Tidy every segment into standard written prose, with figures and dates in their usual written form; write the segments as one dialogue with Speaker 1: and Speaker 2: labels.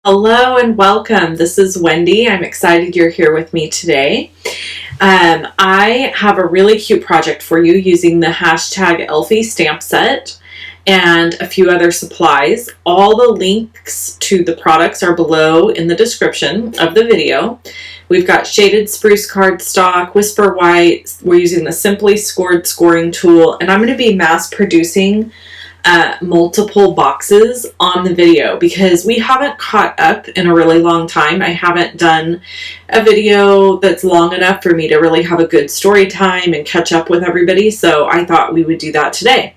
Speaker 1: Hello and welcome. This is Wendy. I'm excited you're here with me today. I have a really cute project for you using the hashtag Elfie stamp set and a few other supplies. All the links to the products are below in the description of the video. We've got shaded spruce cardstock, whisper white. We're using the Simply Scored scoring tool, and I'm going to be mass producing multiple boxes on the video because we haven't caught up in a really long time. I haven't done a video that's long enough for me to really have a good story time and catch up with everybody, so I thought we would do that today.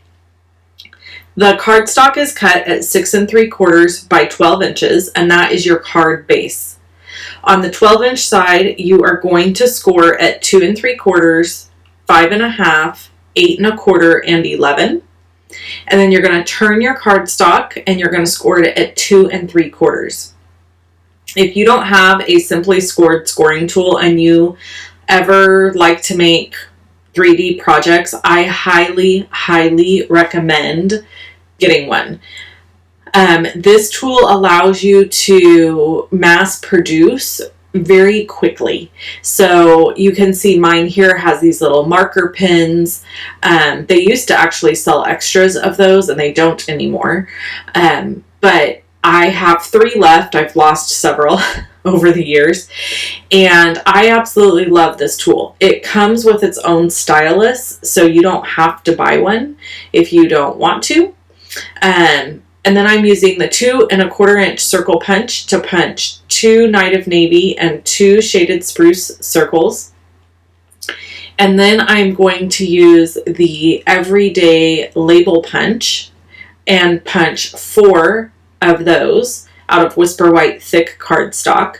Speaker 1: The cardstock is cut at 6 3/4 by 12 inches, and that is your card base. On the 12-inch side, you are going to score at 2 3/4, 5 1/2, 8 1/4, and 11. And then you're going to turn your cardstock and you're going to score it at 2 3/4. If you don't have a Simply Scored scoring tool and you ever like to make 3D projects, I highly recommend getting one. This tool allows you to mass produce very quickly. So you can see mine here has these little marker pins. They used to actually sell extras of those and they don't anymore. But I have 3 left. I've lost several over the years. And I absolutely love this tool. It comes with its own stylus, so you don't have to buy one if you don't want to. And then I'm using the 2 1/4 inch circle punch to punch 2 Night of Navy and 2 shaded spruce circles. And then I'm going to use the everyday label punch and punch 4 of those out of whisper white thick cardstock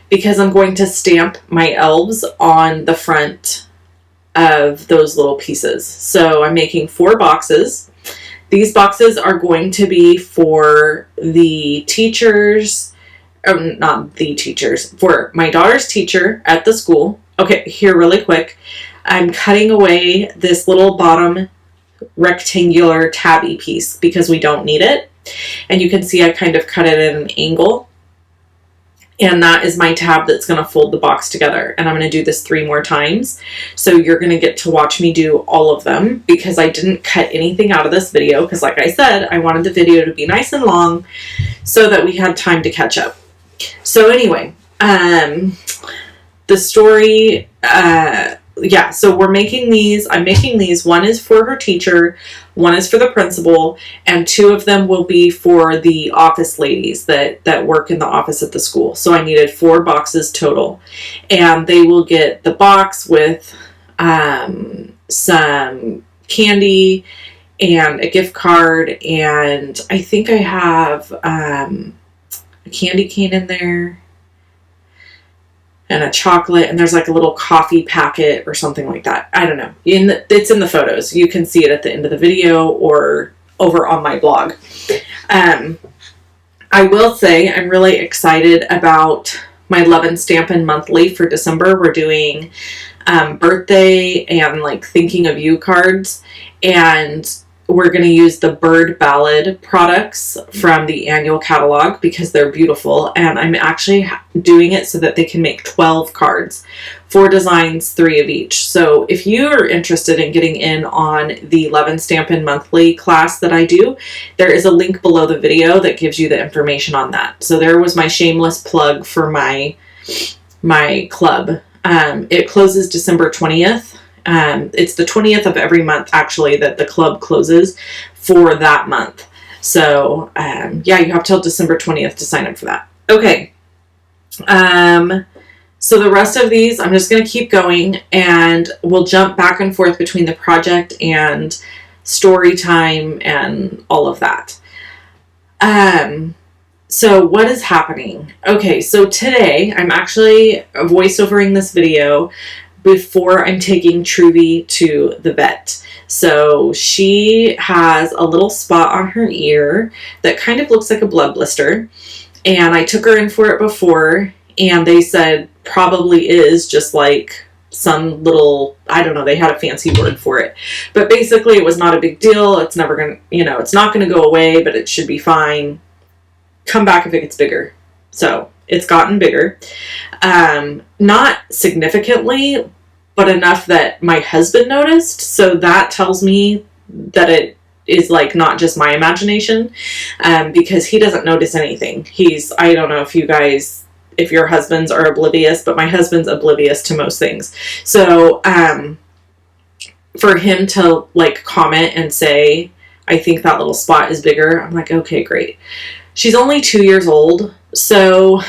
Speaker 1: because I'm going to stamp my elves on the front of those little pieces. So I'm making 4 boxes. These boxes are going to be for the teachers, not the teachers, for my daughter's teacher at the school. Okay, here really quick. I'm cutting away this little bottom rectangular tabby piece because we don't need it. And you can see I kind of cut it at an angle. And that is my tab that's going to fold the box together. And I'm going to do this 3 more times. So you're going to get to watch me do all of them because I didn't cut anything out of this video. Because like I said, I wanted the video to be nice and long so that we had time to catch up. So anyway, the story, so we're making these. I'm making these. One is for her teacher, one is for the principal, and 2 of them will be for the office ladies that work in the office at the school. So I needed 4 boxes total. And they will get the box with some candy and a gift card, and I think I have a candy cane in there and a chocolate, and there's like a little coffee packet or something like that. I don't know. It's in the photos. You can see it at the end of the video or over on my blog. I will say I'm really excited about my Love and Stampin' Monthly for December. We're doing birthday and like thinking of you cards, and we're going to use the Bird Ballad products from the annual catalog because they're beautiful, and I'm actually doing it so that they can make 12 cards, 4 designs, 3 of each. So if you're interested in getting in on the Love and Stampin' Monthly class that I do, there is a link below the video that gives you the information on that. So there was my shameless plug for my club. It closes December 20th. It's the 20th of every month, actually, that the club closes for that month. So, you have till December 20th to sign up for that. Okay. So the rest of these, I'm just going to keep going, and we'll jump back and forth between the project and story time and all of that. So what is happening? Okay, so today I'm actually voiceovering this video before I'm taking Truby to the vet. So she has a little spot on her ear that kind of looks like a blood blister. And I took her in for it before, and they said probably is just like some little, I don't know, they had a fancy word for it. But basically it was not a big deal. It's never going to, it's not going to go away, but it should be fine. Come back if it gets bigger. So it's gotten bigger. Not significantly, but enough that my husband noticed. So that tells me that it is like not just my imagination, because he doesn't notice anything. I don't know if your husbands are oblivious, but my husband's oblivious to most things. So for him to like comment and say, I think that little spot is bigger, I'm like, okay, great. She's only 2 years old, so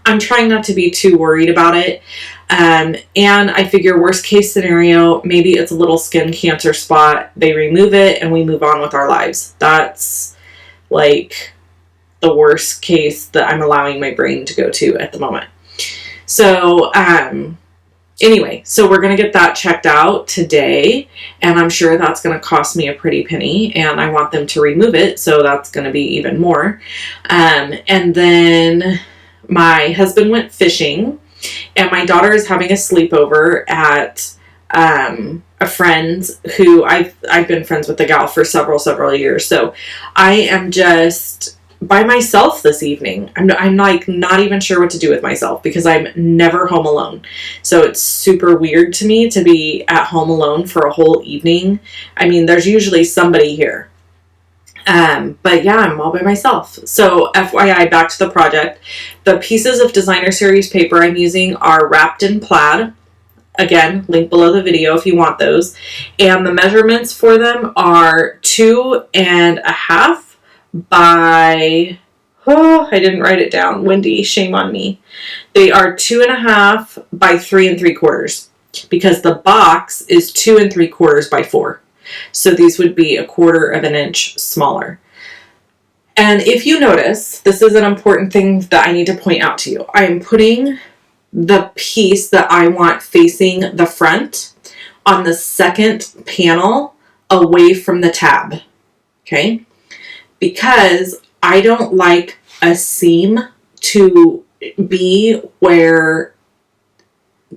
Speaker 1: I'm trying not to be too worried about it. And I figure worst case scenario, maybe it's a little skin cancer spot. They remove it and we move on with our lives. That's like the worst case that I'm allowing my brain to go to at the moment. So, anyway, so we're going to get that checked out today, and I'm sure that's going to cost me a pretty penny, and I want them to remove it, so that's going to be even more. And then my husband went fishing, and my daughter is having a sleepover at a friend who I've been friends with the gal for several years. So I am just by myself this evening. I'm like not even sure what to do with myself because I'm never home alone. So it's super weird to me to be at home alone for a whole evening. I mean, there's usually somebody here. But yeah, I'm all by myself. So FYI, back to the project. The pieces of designer series paper I'm using are wrapped in plaid. Again, link below the video if you want those. And the measurements for them are 2.5 by, I didn't write it down. Wendy, shame on me. They are 2.5 by 3.75 because the box is 2.75 by 4. So these would be 1/4 inch smaller. And if you notice, this is an important thing that I need to point out to you. I am putting the piece that I want facing the front on the second panel away from the tab. Okay? Because I don't like a seam to be where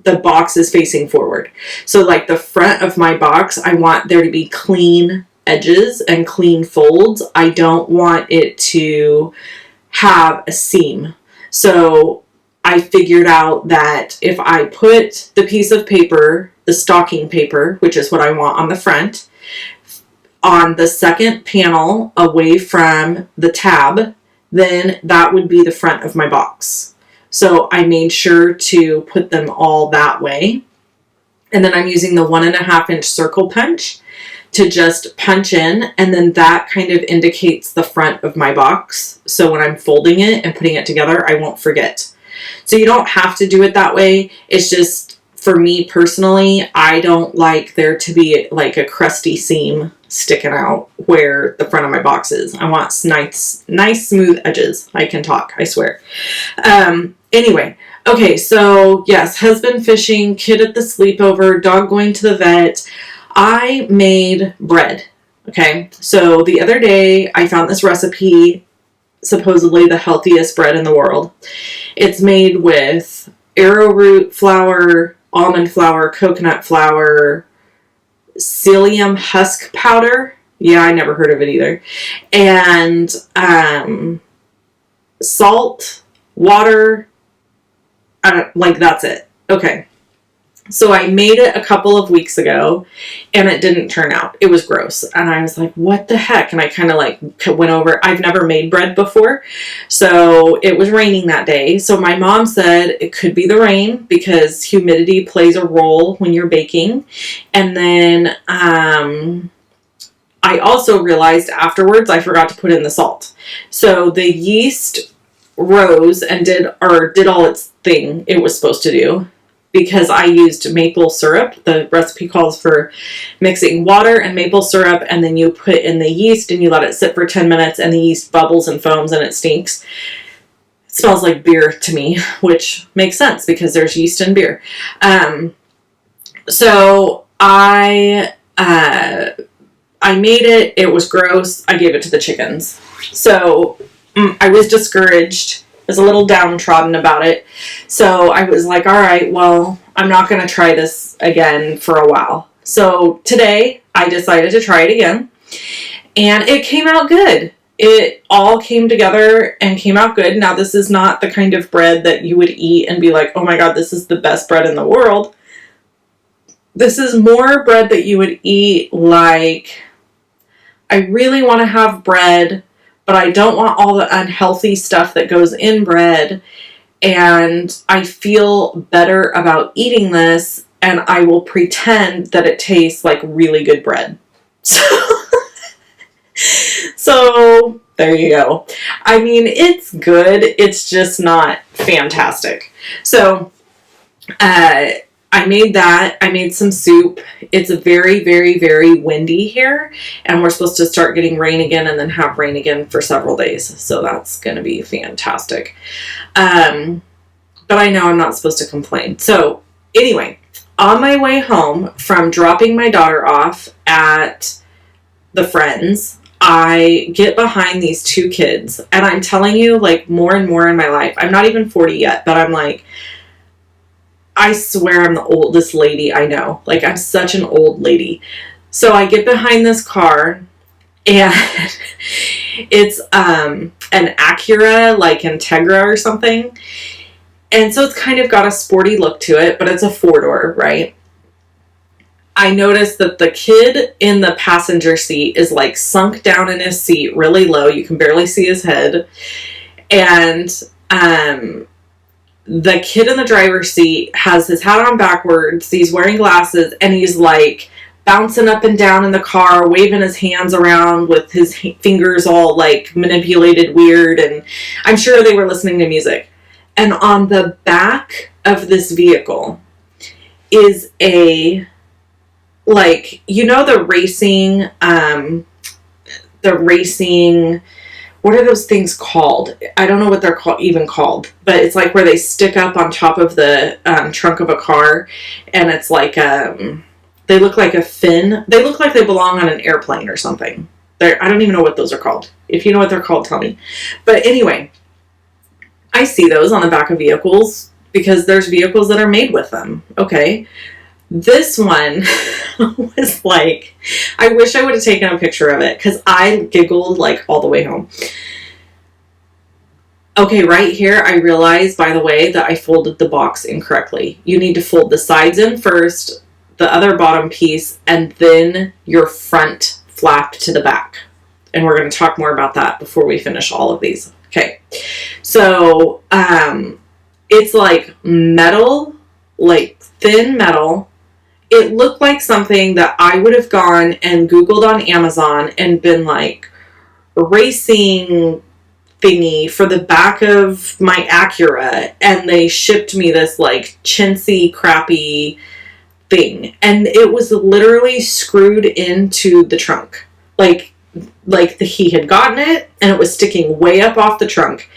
Speaker 1: the box is facing forward. So like the front of my box, I want there to be clean edges and clean folds. I don't want it to have a seam. So I figured out that if I put the piece of paper, the stocking paper, which is what I want on the front, on the second panel away from the tab, then that would be the front of my box. So I made sure to put them all that way. And then I'm using the 1.5 inch circle punch to just punch in, and then that kind of indicates the front of my box. So when I'm folding it and putting it together, I won't forget. So you don't have to do it that way. It's just, for me personally, I don't like there to be like a crusty seam sticking out where the front of my box is. I want nice smooth edges. I can talk, I swear. Anyway, okay, so yes, husband fishing, kid at the sleepover, dog going to the vet. I made bread. Okay, so the other day I found this recipe, supposedly the healthiest bread in the world. It's made with arrowroot flour, almond flour, coconut flour, psyllium husk powder. Yeah, I never heard of it either. And salt, water, like that's it. Okay. So I made it a couple of weeks ago and it didn't turn out. It was gross. And I was like, what the heck? And I kind of like went over, I've never made bread before. So it was raining that day. So my mom said it could be the rain because humidity plays a role when you're baking. And then I also realized afterwards I forgot to put in the salt. So the yeast rose and did all its thing it was supposed to do. Because I used maple syrup. The recipe calls for mixing water and maple syrup, and then you put in the yeast and you let it sit for 10 minutes and the yeast bubbles and foams and it stinks. It smells like beer to me, which makes sense because there's yeast in beer. So I made it. It was gross. I gave it to the chickens. So I was discouraged. Was a little downtrodden about it. So I was like, all right, well, I'm not going to try this again for a while. So today I decided to try it again and it came out good. it all came together and came out good. Now, this is not the kind of bread that you would eat and be like, oh my God, this is the best bread in the world. This is more bread that you would eat like, I really want to have bread, but I don't want all the unhealthy stuff that goes in bread. And I feel better about eating this, and I will pretend that it tastes like really good bread. So there you go. I mean, it's good. It's just not fantastic. So I made that. I made some soup. It's very, very, very windy here, and we're supposed to start getting rain again and then have rain again for several days. So that's going to be fantastic. But I know I'm not supposed to complain. So anyway, on my way home from dropping my daughter off at the Friends, I get behind these two kids, and I'm telling you, like, more and more in my life, I'm not even 40 yet, but I'm like, I swear I'm the oldest lady I know. Like, I'm such an old lady. So I get behind this car, and it's an Acura, like Integra or something. And so it's kind of got a sporty look to it, but it's a 4-door, right? I noticed that the kid in the passenger seat is like sunk down in his seat really low. You can barely see his head. And the kid in the driver's seat has his hat on backwards. He's wearing glasses, and he's like bouncing up and down in the car, waving his hands around with his fingers all like manipulated weird. And I'm sure they were listening to music. And on the back of this vehicle is a, like, you know, the racing, what are those things called? I don't know what they're called, but it's like where they stick up on top of the trunk of a car, and it's like, they look like a fin. They look like they belong on an airplane or something. I don't even know what those are called. If you know what they're called, tell me. But anyway, I see those on the back of vehicles because there's vehicles that are made with them. Okay. This one was like, I wish I would have taken a picture of it because I giggled like all the way home. Okay, right here, I realized, by the way, that I folded the box incorrectly. You need to fold the sides in first, the other bottom piece, and then your front flap to the back. And we're going to talk more about that before we finish all of these. Okay, so it's like metal, like thin metal. It looked like something that I would have gone and Googled on Amazon and been like, racing thingy for the back of my Acura, and they shipped me this like chintzy, crappy thing. And it was literally screwed into the trunk. Like he had gotten it and it was sticking way up off the trunk.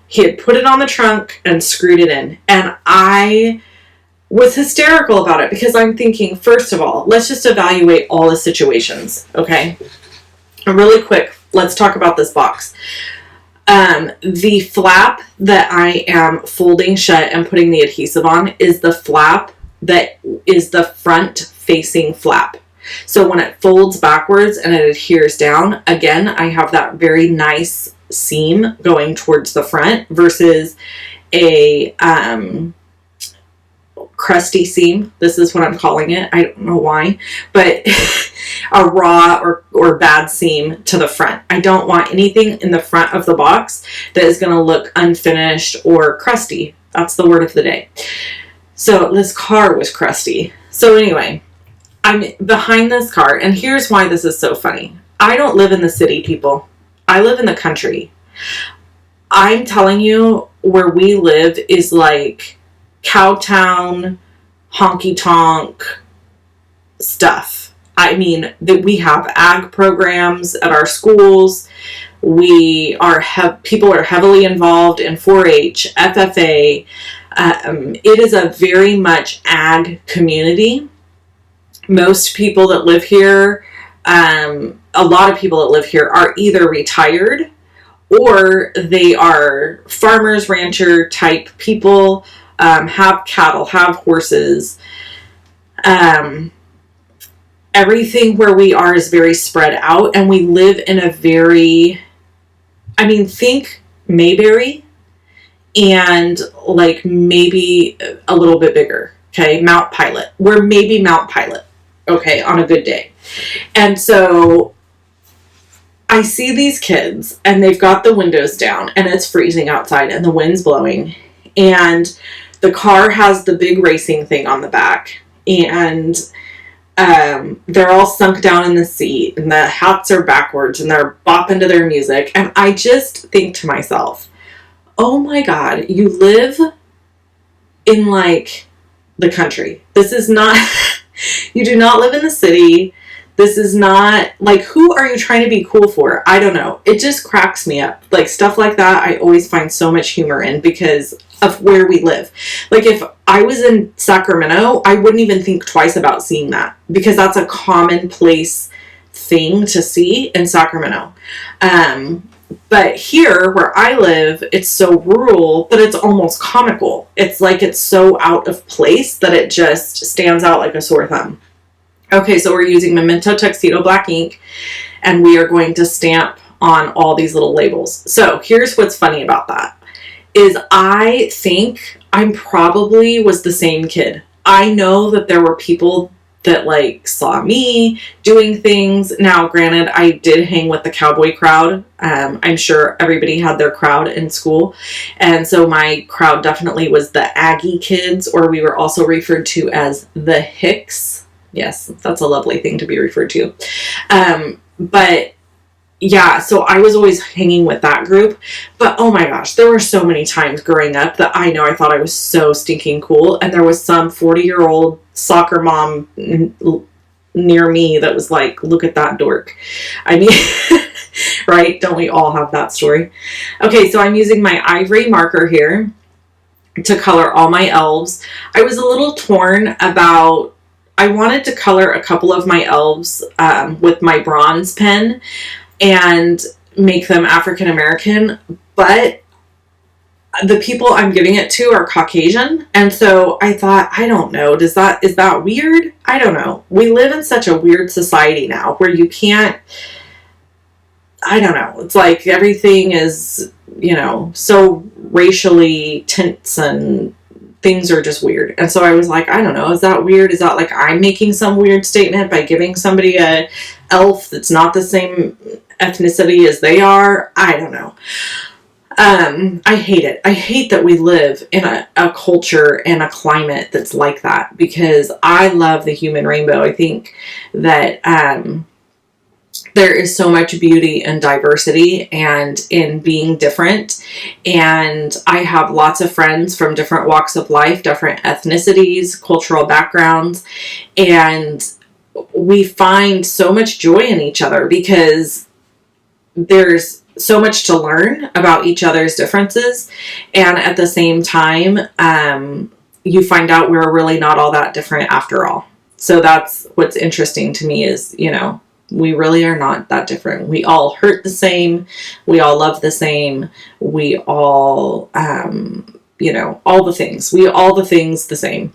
Speaker 1: He had put it on the trunk and screwed it in. And I was hysterical about it because I'm thinking, first of all, let's just evaluate all the situations, okay? And really quick, let's talk about this box. The flap that I am folding shut and putting the adhesive on is the flap that is the front-facing flap. So when it folds backwards and it adheres down, again, I have that very nice seam going towards the front versus a crusty seam. This is what I'm calling it. I don't know why, but a raw or bad seam to the front. I don't want anything in the front of the box that is going to look unfinished or crusty. That's the word of the day. So this car was crusty. So anyway, I'm behind this car, and here's why this is so funny. I don't live in the city, people. I live in the country. I'm telling you, where we live is like cowtown, honky-tonk stuff. I mean, that we have ag programs at our schools. People are heavily involved in 4-H, FFA. It is a very much ag community. Most people that live here, a lot of people that live here are either retired or they are farmers, rancher type people, have cattle, have horses. Everything where we are is very spread out, and we live in a very I mean, think Mayberry and like maybe a little bit bigger. Okay. Mount Pilot. We're maybe Mount Pilot. Okay. On a good day. And so I see these kids and they've got the windows down and it's freezing outside and the wind's blowing and the car has the big racing thing on the back and they're all sunk down in the seat and the hats are backwards and they're bopping to their music. And I just think to myself, oh my God, you live in like the country. This is not, you do not live in the city. This is not, like, who are you trying to be cool for? I don't know. It just cracks me up. Like, stuff like that, I always find so much humor in because of where we live. Like, if I was in Sacramento, I wouldn't even think twice about seeing that because that's a commonplace thing to see in Sacramento. But here, where I live, it's so rural that it's almost comical. It's like it's so out of place that it just stands out like a sore thumb. Okay, so we're using Memento Tuxedo black ink, and we are going to stamp on all these little labels. So here's what's funny about that, is I think I probably was the same kid. I know that there were people that like saw me doing things. Now, granted, I did hang with the cowboy crowd. I'm sure everybody had their crowd in school. And so my crowd definitely was the Aggie kids, or we were also referred to as the Hicks. Yes, that's a lovely thing to be referred to. But yeah, so I was always hanging with that group. But oh my gosh, there were so many times growing up that I know I thought I was so stinking cool. And there was some 40-year-old soccer mom near me that was like, look at that dork. I mean, right? Don't we all have that story? Okay, so I'm using my ivory marker here to color all my elves. I was a little torn about, I wanted to color a couple of my elves with my bronze pen and make them African American, but the people I'm giving it to are Caucasian, and so I thought, I don't know, is that weird? I don't know. We live in such a weird society now where you can't, I don't know, it's like everything is, you know, so racially tense and things are just weird. And so I was like, I don't know, is that weird? Is that like I'm making some weird statement by giving somebody a elf that's not the same ethnicity as they are? I don't know. I hate it. I hate that we live in a culture and a climate that's like that because I love the human rainbow. I think that there is so much beauty and diversity and in being different. And I have lots of friends from different walks of life, different ethnicities, cultural backgrounds. And we find so much joy in each other because there's so much to learn about each other's differences. And at the same time, you find out we're really not all that different after all. So that's what's interesting to me is, you know, we really are not that different. We all hurt the same. We all love the same. We all, you know, all the things. All the things the same.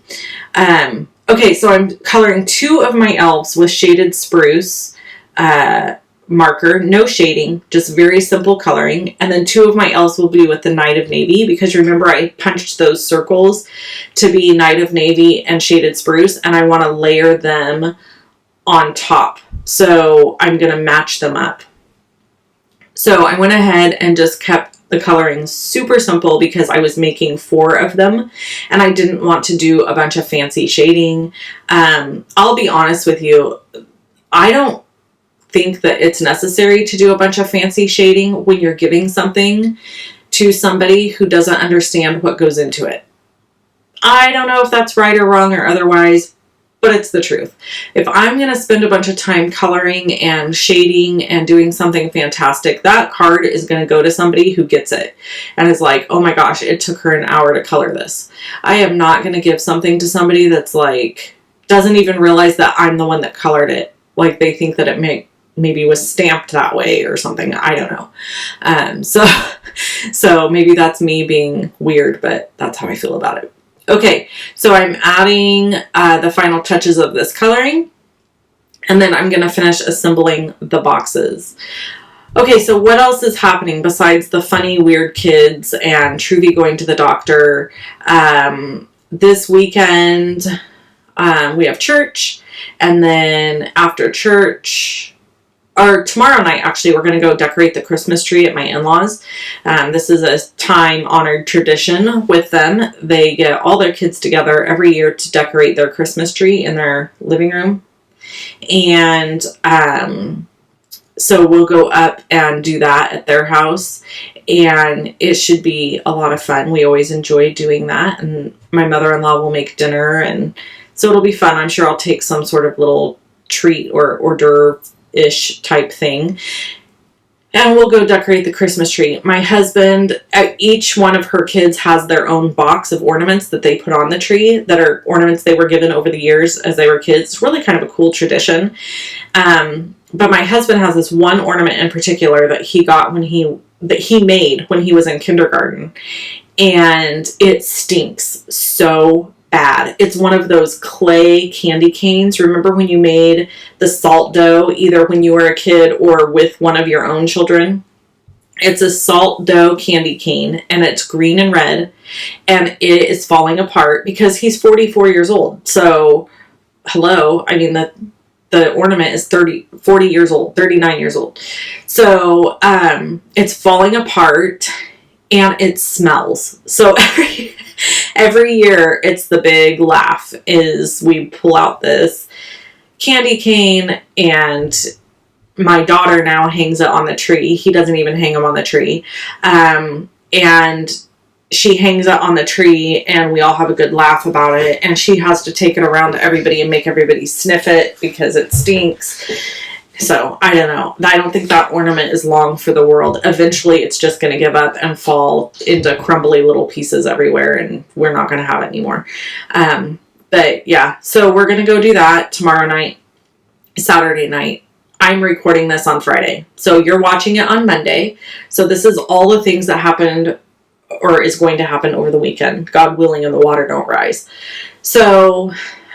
Speaker 1: Okay, so I'm coloring two of my elves with shaded spruce marker. No shading, just very simple coloring. And then two of my elves will be with the Night of Navy because remember I punched those circles to be Night of Navy and shaded spruce. And I want to layer them on top. So I'm going to match them up. So I went ahead and just kept the coloring super simple because I was making 4 of them and I didn't want to do a bunch of fancy shading. I'll be honest with you. I don't think that it's necessary to do a bunch of fancy shading when you're giving something to somebody who doesn't understand what goes into it. I don't know if that's right or wrong or otherwise, but it's the truth. If I'm going to spend a bunch of time coloring and shading and doing something fantastic, that card is going to go to somebody who gets it and is like, oh my gosh, it took her an hour to color this. I am not going to give something to somebody that's like, doesn't even realize that I'm the one that colored it. Like they think that it maybe was stamped that way or something. I don't know. So maybe that's me being weird, but that's how I feel about it. Okay, so I'm adding the final touches of this coloring, and then I'm going to finish assembling the boxes. Okay, so what else is happening besides the funny, weird kids and Truvy going to the doctor? This weekend, we have church, and then after church, or tomorrow night, actually, we're going to go decorate the Christmas tree at my in-laws. This is a time-honored tradition with them. They get all their kids together every year to decorate their Christmas tree in their living room. And so we'll go up and do that at their house, and it should be a lot of fun. We always enjoy doing that, and my mother-in-law will make dinner, and so it'll be fun. I'm sure I'll take some sort of little treat or hors d'oeuvre-ish type thing, and we'll go decorate the Christmas tree. My husband, each one of her kids has their own box of ornaments that they put on the tree that are ornaments they were given over the years as they were kids. It's really kind of a cool tradition. But my husband has this one ornament in particular that he made when he was in kindergarten, and it stinks so bad. It's one of those clay candy canes. Remember when you made the salt dough, either when you were a kid or with one of your own children? It's a salt dough candy cane, and it's green and red, and it is falling apart because he's 44 years old. So, hello, I mean, the ornament is 40 years old, 39 years old. So, it's falling apart, and it smells. So every year, it's the big laugh is we pull out this candy cane, and my daughter now hangs it on the tree. He doesn't even hang them on the tree. And she hangs it on the tree, and we all have a good laugh about it, and she has to take it around to everybody and make everybody sniff it because it stinks. So, I don't know. I don't think that ornament is long for the world. Eventually, it's just going to give up and fall into crumbly little pieces everywhere, and we're not going to have it anymore. But, yeah. So, we're going to go do that tomorrow night, Saturday night. I'm recording this on Friday. So, you're watching it on Monday. So, this is all the things that happened or is going to happen over the weekend, God willing, and the water don't rise. So,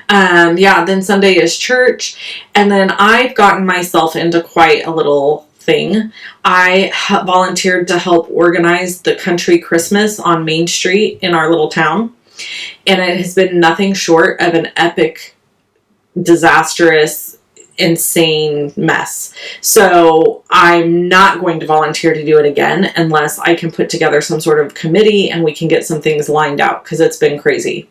Speaker 1: then Sunday is church, and then I've gotten myself into quite a little thing. I volunteered to help organize the country Christmas on Main Street in our little town, and it has been nothing short of an epic, disastrous, insane mess. So I'm not going to volunteer to do it again unless I can put together some sort of committee and we can get some things lined out, because it's been crazy.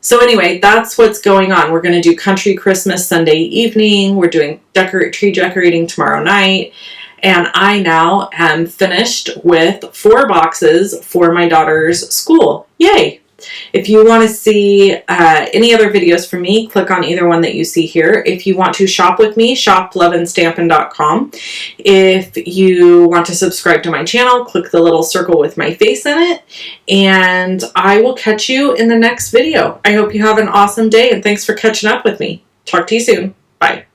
Speaker 1: So anyway, that's what's going on. We're going to do country Christmas Sunday evening. We're doing tree decorating tomorrow night. And I now am finished with 4 boxes for my daughter's school. Yay! If you want to see any other videos from me, click on either one that you see here. If you want to shop with me, shop loveandstampin.com. If you want to subscribe to my channel, click the little circle with my face in it. And I will catch you in the next video. I hope you have an awesome day, and thanks for catching up with me. Talk to you soon. Bye.